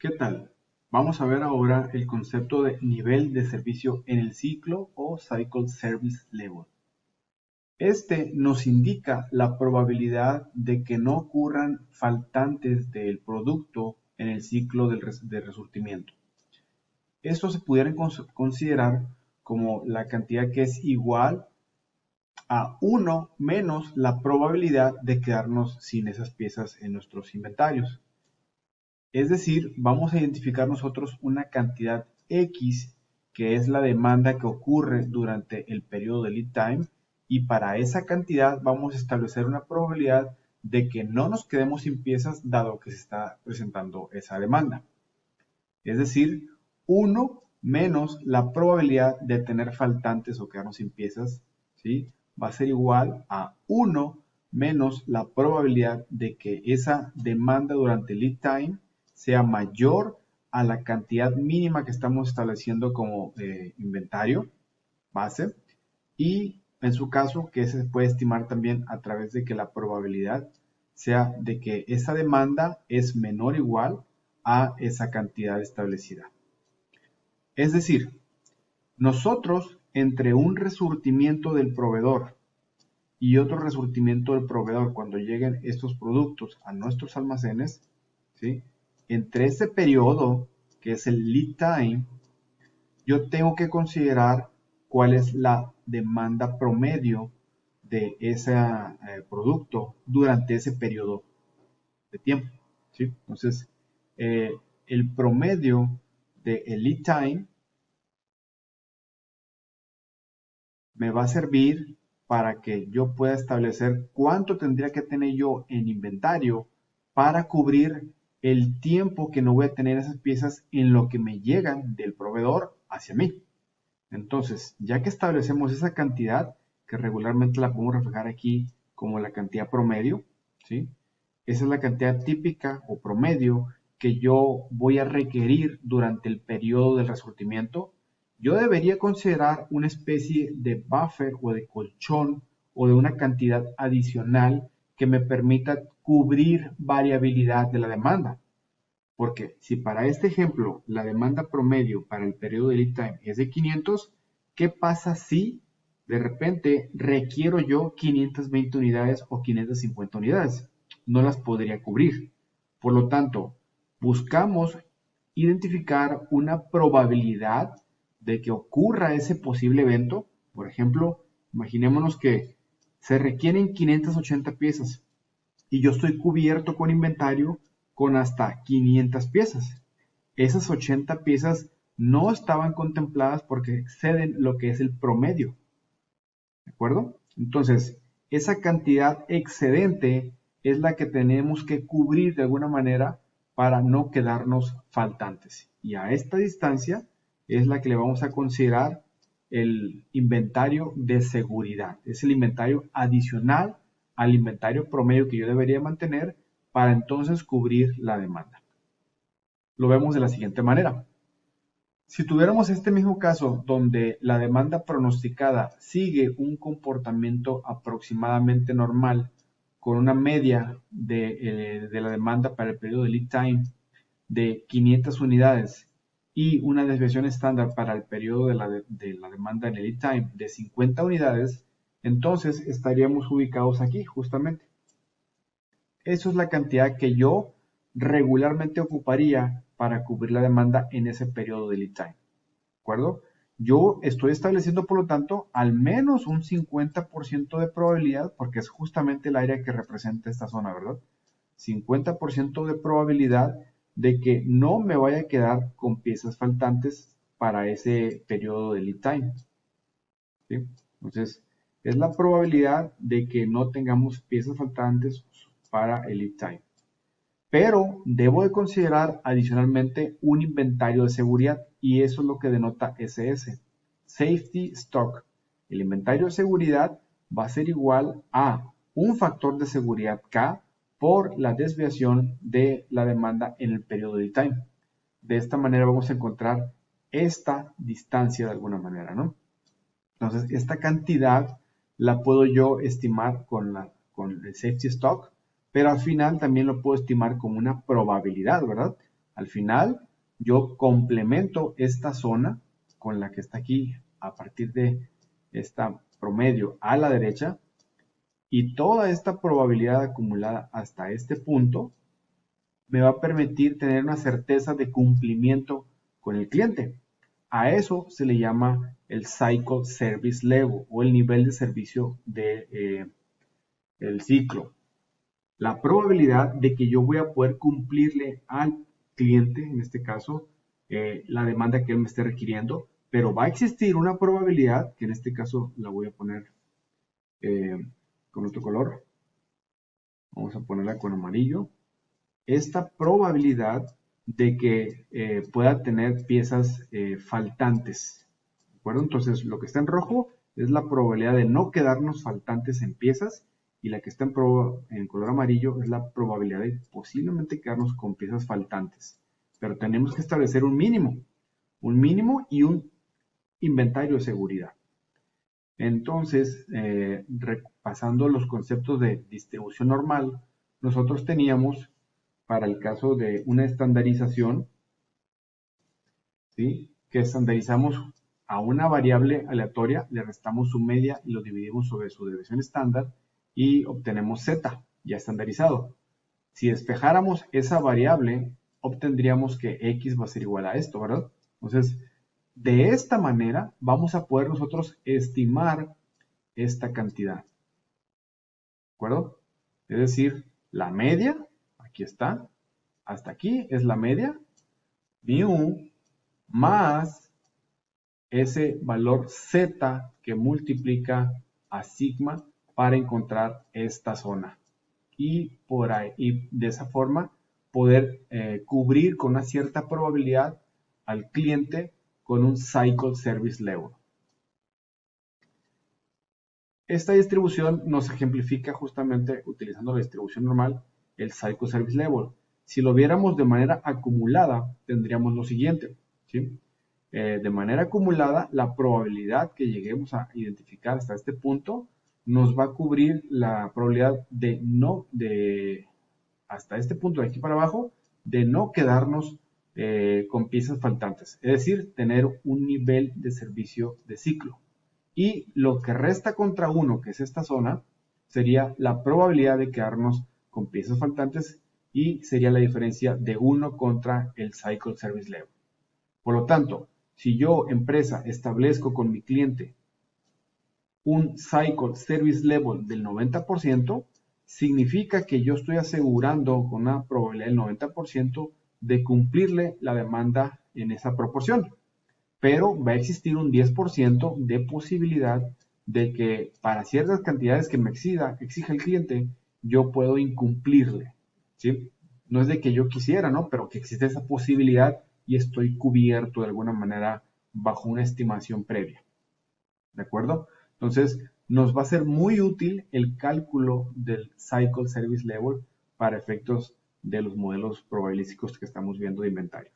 ¿Qué tal? Vamos a ver ahora el concepto de nivel de servicio en el ciclo o Cycle Service Level. Este nos indica la probabilidad de que no ocurran faltantes del producto en el ciclo de resurtimiento. Esto se pudiera considerar como la cantidad que es igual a 1 menos la probabilidad de quedarnos sin esas piezas en nuestros inventarios. Es decir, vamos a identificar nosotros una cantidad X, que es la demanda que ocurre durante el periodo de lead time, y para esa cantidad vamos a establecer una probabilidad de que no nos quedemos sin piezas dado que se está presentando esa demanda. Es decir, 1 menos la probabilidad de tener faltantes o quedarnos sin piezas, ¿sí? Va a ser igual a 1 menos la probabilidad de que esa demanda durante el lead time sea mayor a la cantidad mínima que estamos estableciendo como inventario base, y en su caso que se puede estimar también a través de que la probabilidad sea de que esa demanda es menor o igual a esa cantidad establecida. Es decir, nosotros entre un resurtimiento del proveedor y otro resurtimiento del proveedor cuando lleguen estos productos a nuestros almacenes, ¿sí? Entre ese periodo que es el lead time, yo tengo que considerar cuál es la demanda promedio de ese producto durante ese periodo de tiempo, ¿sí? Entonces, eh, el promedio del lead time me va a servir para que yo pueda establecer cuánto tendría que tener yo en inventario para cubrir el tiempo que no voy a tener esas piezas en lo que me llegan del proveedor hacia mí. Entonces, ya que establecemos esa cantidad, que regularmente la podemos reflejar aquí como la cantidad promedio, ¿sí? Esa es la cantidad típica o promedio que yo voy a requerir durante el periodo del resurtimiento. Yo debería considerar una especie de buffer o de colchón o de una cantidad adicional que me permita cubrir variabilidad de la demanda. Porque si para este ejemplo la demanda promedio para el periodo de lead time es de 500, ¿qué pasa si de repente requiero yo 520 unidades o 550 unidades? No las podría cubrir. Por lo tanto, buscamos identificar una probabilidad de que ocurra ese posible evento. Por ejemplo, imaginémonos que se requieren 580 piezas y yo estoy cubierto con inventario con hasta 500 piezas. Esas 80 piezas no estaban contempladas porque exceden lo que es el promedio. ¿De acuerdo? Entonces, esa cantidad excedente es la que tenemos que cubrir de alguna manera para no quedarnos faltantes. Y a esta distancia es la que le vamos a considerar el inventario de seguridad. Es el inventario adicional al inventario promedio que yo debería mantener para entonces cubrir la demanda. Lo vemos de la siguiente manera. Si tuviéramos este mismo caso donde la demanda pronosticada sigue un comportamiento aproximadamente normal con una media de la demanda para el periodo de lead time de 500 unidades y una desviación estándar para el periodo de la demanda en el lead time de 50 unidades, entonces estaríamos ubicados aquí justamente. Eso es la cantidad que yo regularmente ocuparía para cubrir la demanda en ese periodo de lead time. ¿De acuerdo? Yo estoy estableciendo, por lo tanto, al menos un 50% de probabilidad, porque es justamente el área que representa esta zona, ¿verdad? 50% de probabilidad de que no me vaya a quedar con piezas faltantes para ese periodo de lead time, ¿sí? Entonces, es la probabilidad de que no tengamos piezas faltantes para el lead time. Pero debo de considerar adicionalmente un inventario de seguridad y eso es lo que denota SS. Safety Stock. El inventario de seguridad va a ser igual a un factor de seguridad K por la desviación de la demanda en el periodo de time. De esta manera vamos a encontrar esta distancia de alguna manera, ¿no? Entonces, esta cantidad la puedo yo estimar con el safety stock, pero al final también lo puedo estimar como una probabilidad, ¿verdad? Al final, yo complemento esta zona con la que está aquí a partir de esta promedio a la derecha y toda esta probabilidad acumulada hasta este punto me va a permitir tener una certeza de cumplimiento con el cliente. A eso se le llama el Cycle Service Level o el nivel de servicio del ciclo. La probabilidad de que yo voy a poder cumplirle al cliente, en este caso, la demanda que él me esté requiriendo, pero va a existir una probabilidad, que en este caso la voy a poner con otro color, vamos a ponerla con amarillo, esta probabilidad de que pueda tener piezas faltantes. ¿De acuerdo? Entonces, lo que está en rojo es la probabilidad de no quedarnos faltantes en piezas y la que está en color amarillo es la probabilidad de posiblemente quedarnos con piezas faltantes. Pero tenemos que establecer un mínimo y un inventario de seguridad. Entonces, repasando los conceptos de distribución normal, nosotros teníamos para el caso de una estandarización, ¿sí? Que estandarizamos a una variable aleatoria, le restamos su media y lo dividimos sobre su desviación estándar y obtenemos z, ya estandarizado. Si despejáramos esa variable, obtendríamos que x va a ser igual a esto, ¿verdad? Entonces, de esta manera vamos a poder nosotros estimar esta cantidad, ¿de acuerdo? Es decir, la media, aquí está, hasta aquí es la media, mu más ese valor z que multiplica a sigma para encontrar esta zona. Y, por ahí, y de esa forma poder cubrir con una cierta probabilidad al cliente con un Cycle Service Level. Esta distribución nos ejemplifica justamente utilizando la distribución normal, el Cycle Service Level. Si lo viéramos de manera acumulada, tendríamos lo siguiente, ¿sí? De manera acumulada, la probabilidad que lleguemos a identificar hasta este punto nos va a cubrir la probabilidad hasta este punto de aquí para abajo, de no quedarnos con piezas faltantes. Es decir, tener un nivel de servicio de ciclo. Y lo que resta contra 1, que es esta zona, sería la probabilidad de quedarnos con piezas faltantes y sería la diferencia de 1 contra el Cycle Service Level. Por lo tanto, si yo, empresa, establezco con mi cliente un Cycle Service Level del 90%, significa que yo estoy asegurando con una probabilidad del 90% de cumplirle la demanda en esa proporción. Pero va a existir un 10% de posibilidad de que para ciertas cantidades que me exija el cliente, yo puedo incumplirle, ¿sí? No es de que yo quisiera, ¿no? Pero que existe esa posibilidad y estoy cubierto de alguna manera bajo una estimación previa, ¿de acuerdo? Entonces, nos va a ser muy útil el cálculo del Cycle Service Level para efectos de los modelos probabilísticos que estamos viendo de inventarios.